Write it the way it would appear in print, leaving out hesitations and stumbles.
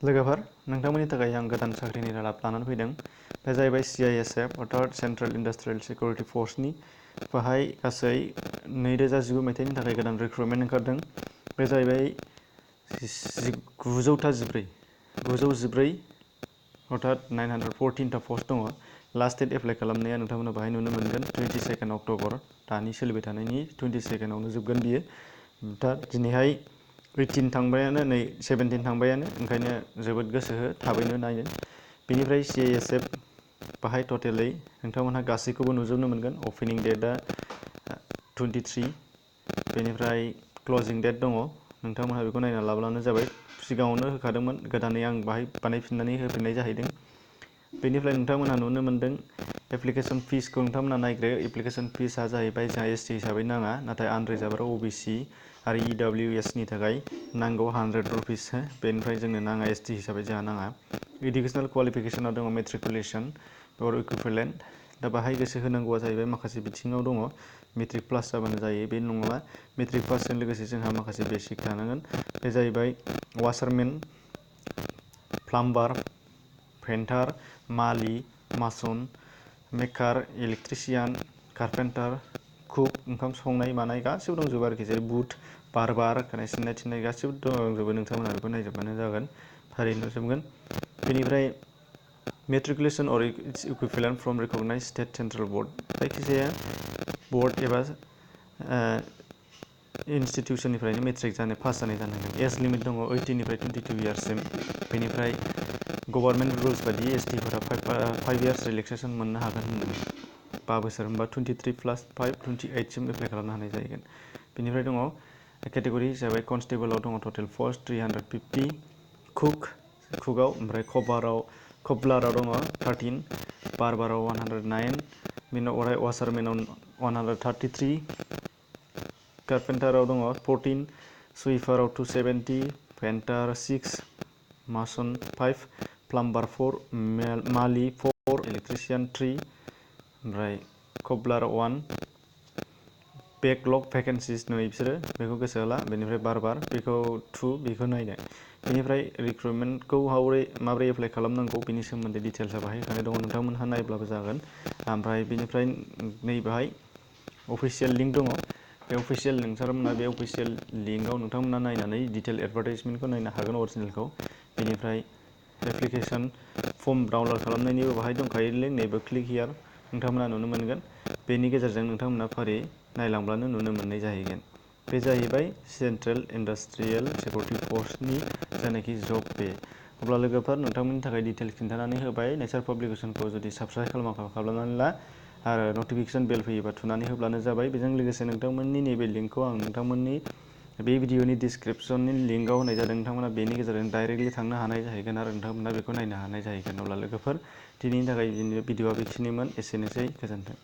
लोगोफोर नोंथांमोननि थाखाय आं गोदान साख्रिनि रादाब लानानै फैदों। बे जाहैबाय CISF अर्थात सेन्ट्रेल इन्डास्ट्रियेल सिकिउरिटि फर्सनि। बाहाय गासै 2019 मायथाइनि थाखाय गोदान रिक्रुटमेन्ट ओंखारदों। बे जाहैबाय 914 अर्थात 914 टा पस्ट दङ। लास्ट डेट एप्लाइ खालामनाया नोंथांमोना बाहाय नुनो मोनगोन 22 अक्ट'बर। दानि सोलिबाय थानायनि 22आवनो जोबगोन बियो। दा दिनैहाय 18 थांबायानो, नै 17 थांबायानो, ओंखायनो जोबोद गोसो हो, थाबैनो नायनो। बेनिफ्राय CISF बाहाय टटेलै नोंथांमोनहा गासैखौबो नुजोबनो मोनगोन। अपेनिं डेटआ 23, बेनिफ्राय क्लजिं डेट दङ। नोंथांमोनहा बेखौ नायना लाब्लानो जाबाय। सिगाङावनो होखादोंमोन, गोदानै आं बाहाय बानायफिननानै होफिननाय जाहैदों। बेनिफ्राय नोंथांमोनहा नुनो मोनदों एप्लिकेसन फिसखौ नोंथांमोनहा नायग्रो। एप्लिकेसन फिसआ जाहैबाय जोंहा ST हिसाबै नाङा, नाथाय आनरिजार्भ OBC आरो EWS नि थाखाय नांगौ 100 रुपिस। बेनिफ्राय जोंनो नाङा, ST हिसाबै जोंहा नाङा। इडुकेसनेल क्वालिफिकेसनाव दङ मेट्रिकुलेसन अर इकुइभेलेन्ट। दा बाहाय गोसो होनांगौआ जाहैबाय माखासे बिथिङाव दङ। मेट्रिक पास जाबानो जायो बे नङा। मेट्रिक पासजों लोगोसे जोंहा माखासे बेसिक थानांगोन। बे जाहैबाय वासारमेन, प्लाम्बार, पेन्टार, मालि, मासन, मेकार, इलेक्ट्रिसियान, कारपेन्टार, कुक, ओंखाम संनाय मानाय गासिबो दंजोबो आरोखि। जेरै बुट, बारबार, खानाय सिननाय थिननाय गासिबो दंजोबो। नोंथांमोनहा बेखौ नायजोबबानो जागोन, थारैनो नुजोबगोन। बेनिफ्राय matriculation or equivalent from recognized state central board, जायखिजाया बर्ड एबा इनस्टिटिउसननिफ्रायनो मेट्रिक पास जानाय जानांगोन। एज लिमिट दङ 18 निफ्राय 22 इयार्ससिम। बेनिफ्राय गभर्नमेन्ट रुल्स बायदि ST-फोरा 5 इयार्स रिलेक्सेसन मोननो हागोन होनदों। 5 बोसोर होनबा 23+5 28सिम एप्लाइ खालामनो हानाय जाहैगोन। बेनिफ्राय दङ केटेगरि हिसाबै कनस्टेबलाव दङ टटेल पस्ट 350, कुकआव, ओमफ्राय कबलाराव दङ 13, बारबाराव 109, बेनि उनाव वासारमेनाव 133, कारपेन्टाराव दङ 14, सुइपाराव 270, पेन्टार 6, मासन 5, प्लाम्बार 4, मालि 4, इलेक्ट्रिसियान 3, ओमफ्राय कबलार 1। बेकलग भेकेन्सिस नुयो बिसोरो, बेखौ गोसो होला। बेनिफ्राय बारबार बेखौ 2, बेखौ नायनो। बेनिफ्राय रिक्रुटमेन्टखौ माबोरै एप्लाइ खालामनांगौ बेनि सोमोन्दै डिटेल्सआ बाहाय होखानाय दङ, नोंथांमोनहा नायब्लाबो जागोन। ओमफ्राय बेनिफ्राय नैबेहाय अफिसियेल लिंक दङ। बे अफिसियेल लिंकआव नोंथांमोनहा नायनानै डिटेल एडभार्टाइजमेन्टखौ नायनो हागोन, अरिजिनेलखौ। बेनिफ्राय एप्लिकेसन फर्म डाउनलड खालामनायनिबो बाहाय दंखायो लिंक, नैबे क्लिक हियार नोंथांमोना नुनो मोनगोन। बेनि गेजेरजों नोंथांमोना फारि नायलांब्लानो नुनो मोननाय जाहैगोन। बे जाहैबाय सेन्ट्रेल इन्डास्ट्रियेल सिकिउरिटि फर्सनि जायनाखि जब पे। अब्ला लोगोफोर नोंथांमोननि थाखाय डिटेल खिन्थानानै होबाय। नेचार पाब्लिकेसनखौ जुदि साबस्क्राइब खालामनानै ला आरो नटिफिकेसन बेल फैयोबा थुनानै होब्लानो जाबाय। बेजों लोगोसे नोंथांमोननि नैबे लिंकखौ आं नोंथांमोननि बे भिडिअनि डिसक्रिपसननि लिंकआव होनाय जादों। नोंथांमोना बेनि गेजेरजों डाइरेक्टलि थांनो हानाय जाहैगोन आरो नोंथांमोना बेखौ नायनो हानाय जाहैगोन। अब्ला लोगोफोर दिनैनि थाखाय भिडिअआ बेखिनिमोन। एसेनोसै, गोजोन्थों।